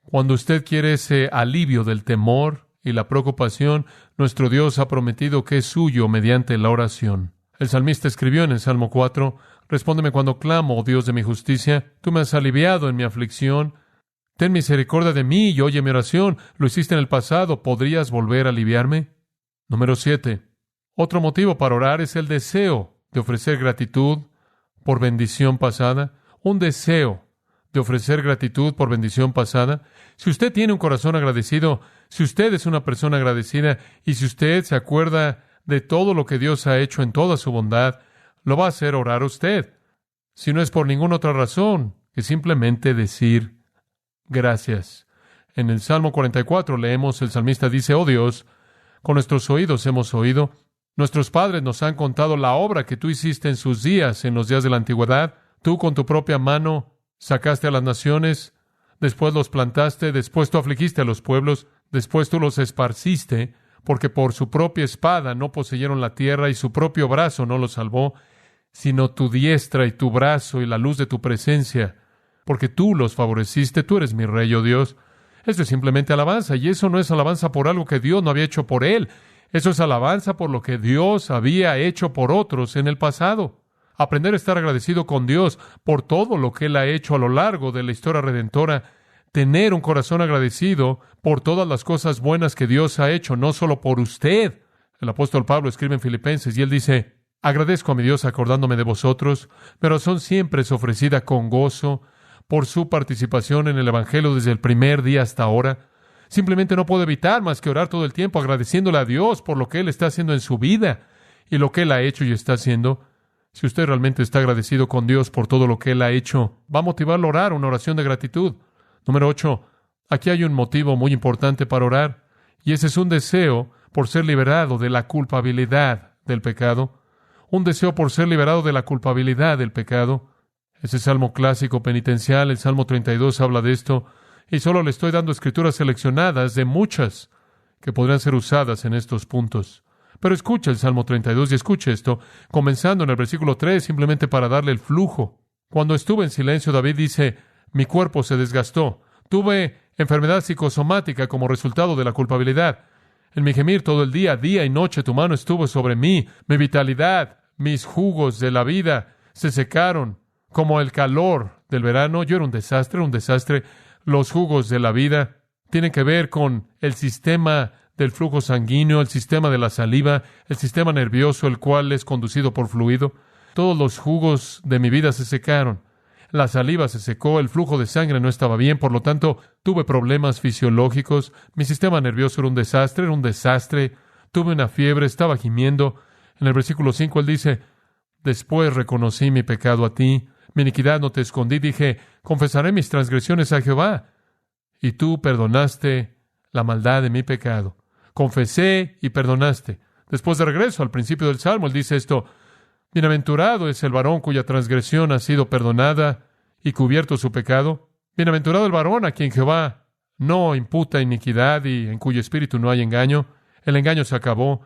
Cuando usted quiere ese alivio del temor y la preocupación, nuestro Dios ha prometido que es suyo mediante la oración. El salmista escribió en el Salmo 4, respóndeme cuando clamo, oh Dios de mi justicia, tú me has aliviado en mi aflicción. Ten misericordia de mí y oye mi oración. Lo hiciste en el pasado, ¿podrías volver a aliviarme? Número 7. Otro motivo para orar es el deseo de ofrecer gratitud por bendición pasada. Un deseo de ofrecer gratitud por bendición pasada. Si usted tiene un corazón agradecido, si usted es una persona agradecida y si usted se acuerda de todo lo que Dios ha hecho en toda su bondad, lo va a hacer orar a usted. Si no es por ninguna otra razón que simplemente decir gracias. En el Salmo 44 leemos, el salmista dice, oh Dios, con nuestros oídos hemos oído, nuestros padres nos han contado la obra que tú hiciste en sus días, en los días de la antigüedad. Tú con tu propia mano sacaste a las naciones, después los plantaste, después tú afligiste a los pueblos, después tú los esparciste, porque por su propia espada no poseyeron la tierra y su propio brazo no los salvó, sino tu diestra y tu brazo y la luz de tu presencia, porque tú los favoreciste, tú eres mi rey, oh Dios. Eso es simplemente alabanza, y eso no es alabanza por algo que Dios no había hecho por él. Eso es alabanza por lo que Dios había hecho por otros en el pasado. Aprender a estar agradecido con Dios por todo lo que Él ha hecho a lo largo de la historia redentora. Tener un corazón agradecido por todas las cosas buenas que Dios ha hecho, no solo por usted. El apóstol Pablo escribe en Filipenses y él dice, agradezco a mi Dios acordándome de vosotros, mi oración siempre es ofrecida con gozo por su participación en el Evangelio desde el primer día hasta ahora. Simplemente no puedo evitar más que orar todo el tiempo agradeciéndole a Dios por lo que Él está haciendo en su vida y lo que Él ha hecho y está haciendo. Si usted realmente está agradecido con Dios por todo lo que Él ha hecho, va a motivarlo a orar una oración de gratitud. Número 8. Aquí hay un motivo muy importante para orar, y ese es un deseo por ser liberado de la culpabilidad del pecado. Un deseo por ser liberado de la culpabilidad del pecado. Ese salmo clásico penitencial, el Salmo 32, habla de esto, y solo le estoy dando escrituras seleccionadas de muchas que podrían ser usadas en estos puntos. Pero escucha el Salmo 32 y escuche esto, comenzando en el versículo 3, simplemente para darle el flujo. Cuando estuve en silencio, David dice, mi cuerpo se desgastó. Tuve enfermedad psicosomática como resultado de la culpabilidad. En mi gemir todo el día y noche, tu mano estuvo sobre mí. Mi vitalidad, mis jugos de la vida se secaron como el calor del verano. Yo era un desastre. Los jugos de la vida tienen que ver con el sistema del flujo sanguíneo, el sistema de la saliva, el sistema nervioso, el cual es conducido por fluido. Todos los jugos de mi vida se secaron. La saliva se secó, el flujo de sangre no estaba bien, por lo tanto, tuve problemas fisiológicos. Mi sistema nervioso era un desastre. Tuve una fiebre, estaba gimiendo. En el versículo 5 él dice, después reconocí mi pecado a ti, mi iniquidad no te escondí. Dije, confesaré mis transgresiones a Jehová. Y tú perdonaste la maldad de mi pecado. Confesé y perdonaste. Después de regreso al principio del Salmo, él dice esto: bienaventurado es el varón cuya transgresión ha sido perdonada y cubierto su pecado. Bienaventurado el varón a quien Jehová no imputa iniquidad y en cuyo espíritu no hay engaño. El engaño se acabó.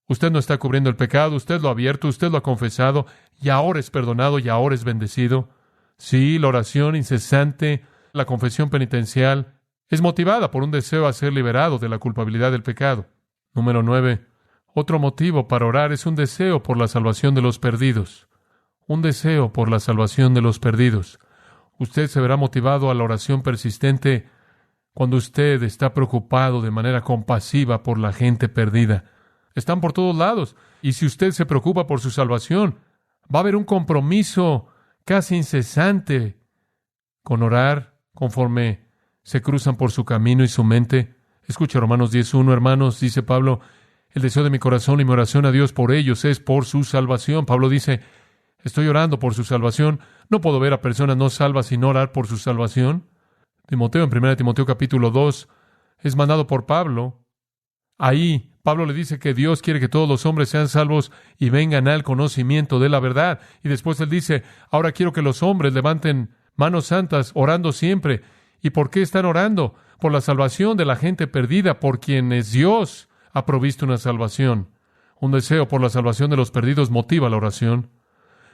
Usted no está cubriendo el pecado, usted lo ha abierto, usted lo ha confesado, y ahora es perdonado y ahora es bendecido. Sí, la oración incesante, la confesión penitencial, es motivada por un deseo a ser liberado de la culpabilidad del pecado. Número 9. Otro motivo para orar es un deseo por la salvación de los perdidos. Un deseo por la salvación de los perdidos. Usted se verá motivado a la oración persistente cuando usted está preocupado de manera compasiva por la gente perdida. Están por todos lados. Y si usted se preocupa por su salvación, va a haber un compromiso casi incesante con orar conforme se cruzan por su camino y su mente. Escucha Romanos 10:1, hermanos, dice Pablo: el deseo de mi corazón y mi oración a Dios por ellos es por su salvación. Pablo dice: estoy orando por su salvación. No puedo ver a personas no salvas sin orar por su salvación. Timoteo, en 1 Timoteo capítulo 2, es mandado por Pablo. Ahí Pablo le dice que Dios quiere que todos los hombres sean salvos y vengan al conocimiento de la verdad. Y después él dice: ahora quiero que los hombres levanten manos santas, orando siempre. ¿Y por qué están orando? Por la salvación de la gente perdida, por quienes Dios ha provisto una salvación. Un deseo por la salvación de los perdidos motiva la oración.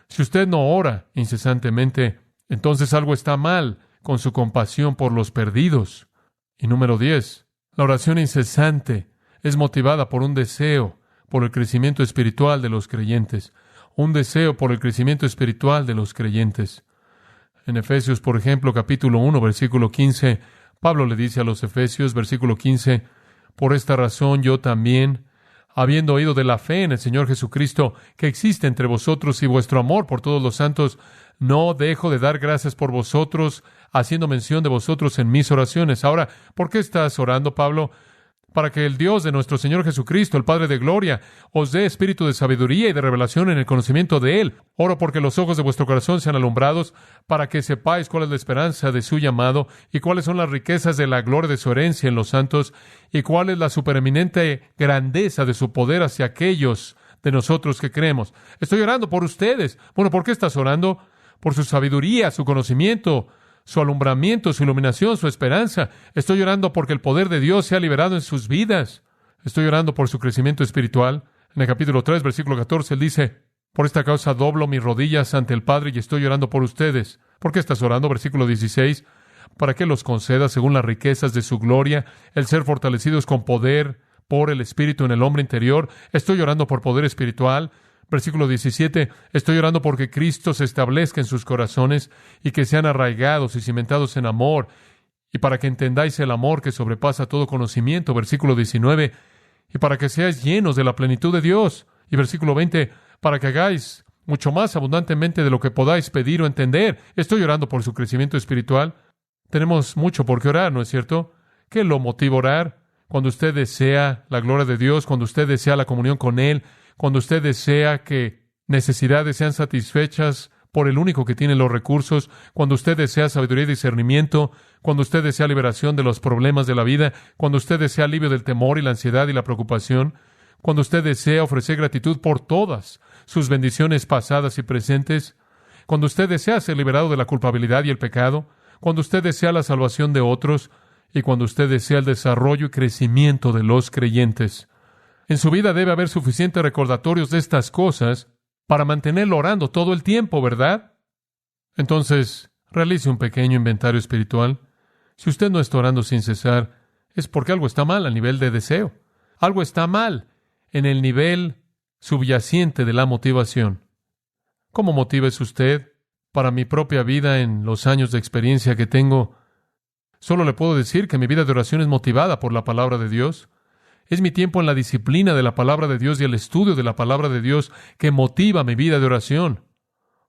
Si usted no ora incesantemente, entonces algo está mal con su compasión por los perdidos. Y número 10, la oración incesante es motivada por un deseo por el crecimiento espiritual de los creyentes. Un deseo por el crecimiento espiritual de los creyentes. En Efesios, por ejemplo, capítulo 1, versículo 15, Pablo le dice a los Efesios, versículo 15, por esta razón yo también, habiendo oído de la fe en el Señor Jesucristo que existe entre vosotros y vuestro amor por todos los santos, no dejo de dar gracias por vosotros, haciendo mención de vosotros en mis oraciones. Ahora, ¿por qué estás orando, Pablo? Para que el Dios de nuestro Señor Jesucristo, el Padre de gloria, os dé espíritu de sabiduría y de revelación en el conocimiento de Él. Oro porque los ojos de vuestro corazón sean alumbrados, para que sepáis cuál es la esperanza de su llamado, y cuáles son las riquezas de la gloria de su herencia en los santos, y cuál es la supereminente grandeza de su poder hacia aquellos de nosotros que creemos. Estoy orando por ustedes. Bueno, ¿por qué estás orando? Por su sabiduría, su conocimiento, su alumbramiento, su iluminación, su esperanza. Estoy orando porque el poder de Dios sea liberado en sus vidas. Estoy orando por su crecimiento espiritual. En el capítulo 3, versículo 14, él dice: por esta causa doblo mis rodillas ante el Padre y estoy orando por ustedes. ¿Por qué estás orando? Versículo 16, para que los conceda según las riquezas de su gloria, el ser fortalecidos con poder por el Espíritu en el hombre interior. Estoy orando por poder espiritual. Versículo 17, estoy orando porque Cristo se establezca en sus corazones y que sean arraigados y cimentados en amor, y para que entendáis el amor que sobrepasa todo conocimiento. Versículo 19, y para que seáis llenos de la plenitud de Dios. Y versículo 20, para que hagáis mucho más abundantemente de lo que podáis pedir o entender. Estoy orando por su crecimiento espiritual. Tenemos mucho por qué orar, ¿no es cierto? ¿Qué lo motiva a orar? Cuando usted desea la gloria de Dios, cuando usted desea la comunión con Él, cuando usted desea que necesidades sean satisfechas por el único que tiene los recursos, cuando usted desea sabiduría y discernimiento, cuando usted desea liberación de los problemas de la vida, cuando usted desea alivio del temor y la ansiedad y la preocupación, cuando usted desea ofrecer gratitud por todas sus bendiciones pasadas y presentes, cuando usted desea ser liberado de la culpabilidad y el pecado, cuando usted desea la salvación de otros y cuando usted desea el desarrollo y crecimiento de los creyentes. En su vida debe haber suficientes recordatorios de estas cosas para mantenerlo orando todo el tiempo, ¿verdad? Entonces, realice un pequeño inventario espiritual. Si usted no está orando sin cesar, es porque algo está mal a nivel de deseo. Algo está mal en el nivel subyacente de la motivación. ¿Cómo motiva es usted? Para mi propia vida, en los años de experiencia que tengo, solo le puedo decir que mi vida de oración es motivada por la palabra de Dios. Es mi tiempo en la disciplina de la palabra de Dios y el estudio de la palabra de Dios que motiva mi vida de oración.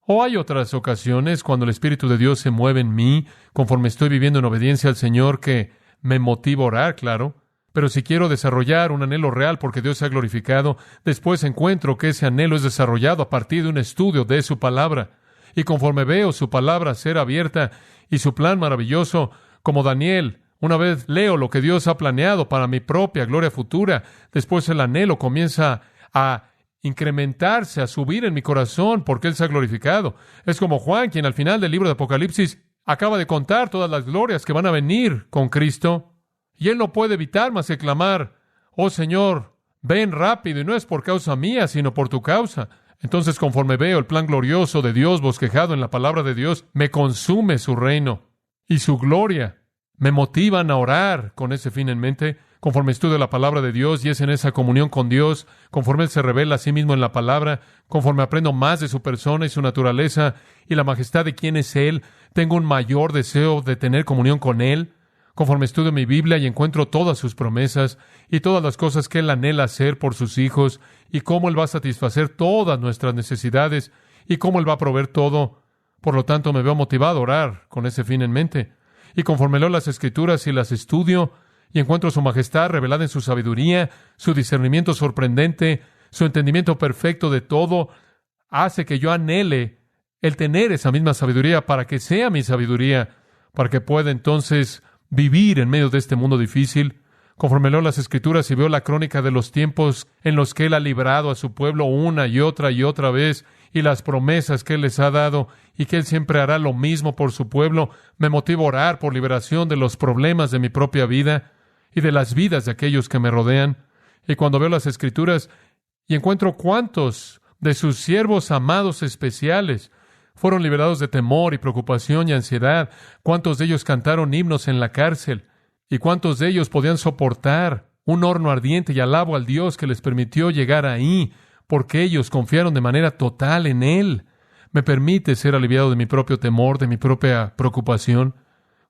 O hay otras ocasiones cuando el Espíritu de Dios se mueve en mí, conforme estoy viviendo en obediencia al Señor, que me motiva a orar, claro. Pero si quiero desarrollar un anhelo real porque Dios se ha glorificado, después encuentro que ese anhelo es desarrollado a partir de un estudio de su palabra. Y conforme veo su palabra ser abierta y su plan maravilloso, como Daniel, Una vez leo lo que Dios ha planeado para mi propia gloria futura, después el anhelo comienza a incrementarse, a subir en mi corazón porque Él se ha glorificado. Es como Juan, quien al final del libro de Apocalipsis acaba de contar todas las glorias que van a venir con Cristo. Y él no puede evitar más que clamar: oh Señor, ven rápido, y no es por causa mía, sino por tu causa. Entonces, conforme veo el plan glorioso de Dios bosquejado en la palabra de Dios, me consume su reino y su gloria. Me motivan a orar con ese fin en mente, conforme estudio la palabra de Dios y es en esa comunión con Dios, conforme Él se revela a sí mismo en la palabra, conforme aprendo más de su persona y su naturaleza y la majestad de quién es Él, tengo un mayor deseo de tener comunión con Él. Conforme estudio mi Biblia y encuentro todas sus promesas y todas las cosas que Él anhela hacer por sus hijos y cómo Él va a satisfacer todas nuestras necesidades y cómo Él va a proveer todo. Por lo tanto, me veo motivado a orar con ese fin en mente. Y conforme leo las Escrituras y las estudio y encuentro su majestad revelada en su sabiduría, su discernimiento sorprendente, su entendimiento perfecto de todo, hace que yo anhele el tener esa misma sabiduría para que sea mi sabiduría, para que pueda entonces vivir en medio de este mundo difícil. Conforme leo las Escrituras y veo la crónica de los tiempos en los que Él ha librado a su pueblo una y otra vez, y las promesas que Él les ha dado, y que Él siempre hará lo mismo por su pueblo, me motiva a orar por liberación de los problemas de mi propia vida y de las vidas de aquellos que me rodean. Y cuando veo las Escrituras y encuentro cuántos de sus siervos amados especiales fueron liberados de temor y preocupación y ansiedad, cuántos de ellos cantaron himnos en la cárcel, y cuántos de ellos podían soportar un horno ardiente, y alabo al Dios que les permitió llegar ahí, porque ellos confiaron de manera total en Él. Me permite ser aliviado de mi propio temor, de mi propia preocupación,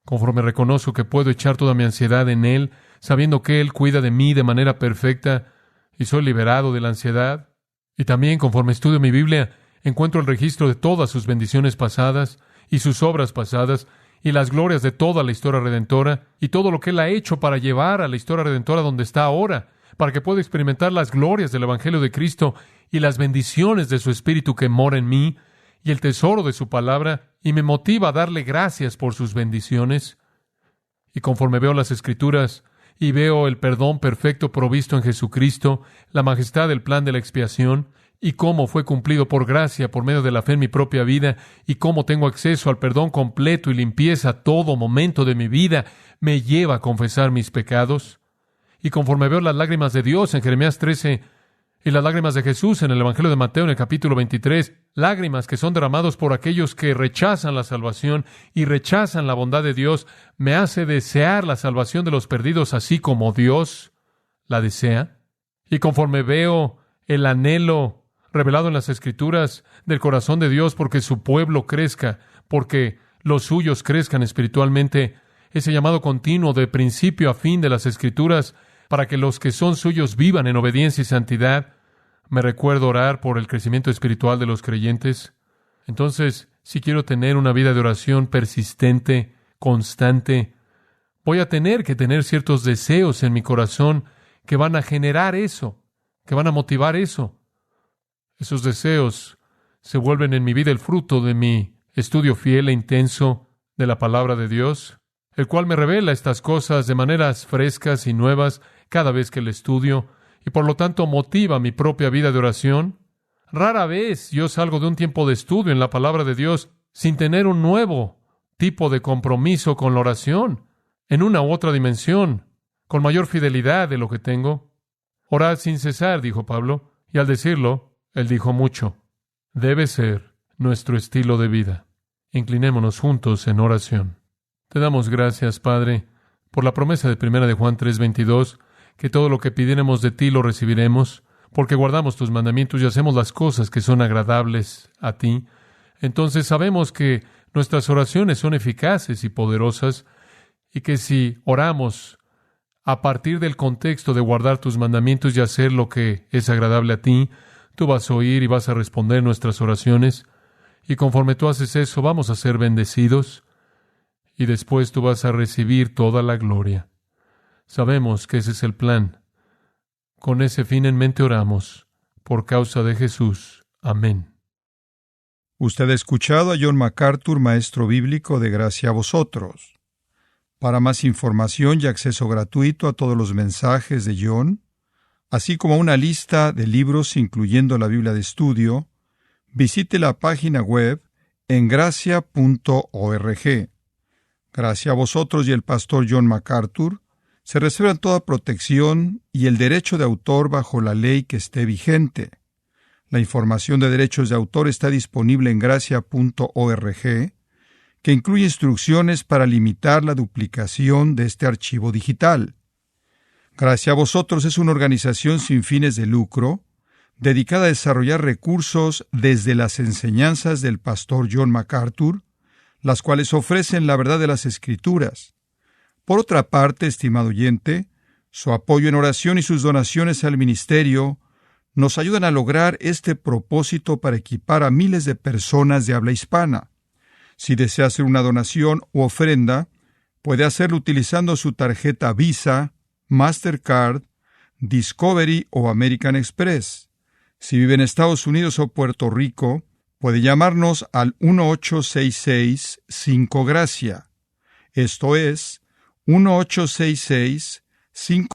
conforme reconozco que puedo echar toda mi ansiedad en Él, sabiendo que Él cuida de mí de manera perfecta, y soy liberado de la ansiedad. Y también, conforme estudio mi Biblia, encuentro el registro de todas sus bendiciones pasadas y sus obras pasadas y las glorias de toda la historia redentora y todo lo que Él ha hecho para llevar a la historia redentora donde está ahora, para que pueda experimentar las glorias del Evangelio de Cristo y las bendiciones de su Espíritu que mora en mí y el tesoro de su palabra, y me motiva a darle gracias por sus bendiciones. Y conforme veo las Escrituras y veo el perdón perfecto provisto en Jesucristo, la majestad del plan de la expiación, y cómo fue cumplido por gracia por medio de la fe en mi propia vida, y cómo tengo acceso al perdón completo y limpieza a todo momento de mi vida, me lleva a confesar mis pecados. Y conforme veo las lágrimas de Dios en Jeremías 13 y las lágrimas de Jesús en el Evangelio de Mateo en el capítulo 23, lágrimas que son derramados por aquellos que rechazan la salvación y rechazan la bondad de Dios, me hace desear la salvación de los perdidos así como Dios la desea. Y conforme veo el anhelo revelado en las Escrituras del corazón de Dios porque su pueblo crezca, porque los suyos crezcan espiritualmente, ese llamado continuo de principio a fin de las Escrituras para que los que son suyos vivan en obediencia y santidad, me recuerdo orar por el crecimiento espiritual de los creyentes. Entonces, si quiero tener una vida de oración persistente, constante, voy a tener que tener ciertos deseos en mi corazón que van a generar eso, que van a motivar eso. Esos deseos se vuelven en mi vida el fruto de mi estudio fiel e intenso de la palabra de Dios, el cual me revela estas cosas de maneras frescas y nuevas cada vez que el estudio, y por lo tanto motiva mi propia vida de oración. Rara vez yo salgo de un tiempo de estudio en la palabra de Dios sin tener un nuevo tipo de compromiso con la oración, en una u otra dimensión, con mayor fidelidad de lo que tengo. Orad sin cesar, dijo Pablo, y al decirlo, él dijo mucho. Debe ser nuestro estilo de vida. Inclinémonos juntos en oración. Te damos gracias, Padre, por la promesa de 1 de Juan 3:22, que todo lo que pidiéramos de ti lo recibiremos, porque guardamos tus mandamientos y hacemos las cosas que son agradables a ti. Entonces sabemos que nuestras oraciones son eficaces y poderosas, y que si oramos a partir del contexto de guardar tus mandamientos y hacer lo que es agradable a ti, tú vas a oír y vas a responder nuestras oraciones, y conforme tú haces eso, vamos a ser bendecidos, y después tú vas a recibir toda la gloria. Sabemos que ese es el plan. Con ese fin en mente oramos, por causa de Jesús. Amén. Usted ha escuchado a John MacArthur, maestro bíblico de Gracia a Vosotros. Para más información y acceso gratuito a todos los mensajes de John, así como una lista de libros incluyendo la Biblia de estudio, visite la página web en gracia.org. Gracia a vosotros y el pastor John MacArthur se reservan toda protección y el derecho de autor bajo la ley que esté vigente. La información de derechos de autor está disponible en gracia.org, que incluye instrucciones para limitar la duplicación de este archivo digital. Gracia a vosotros es una organización sin fines de lucro, dedicada a desarrollar recursos desde las enseñanzas del pastor John MacArthur, las cuales ofrecen la verdad de las Escrituras. Por otra parte, estimado oyente, su apoyo en oración y sus donaciones al ministerio nos ayudan a lograr este propósito para equipar a miles de personas de habla hispana. Si desea hacer una donación u ofrenda, puede hacerlo utilizando su tarjeta Visa, Mastercard, Discovery o American Express. Si vive en Estados Unidos o Puerto Rico, puede llamarnos al 1-866-5-GRACIA. Esto es 1-866-5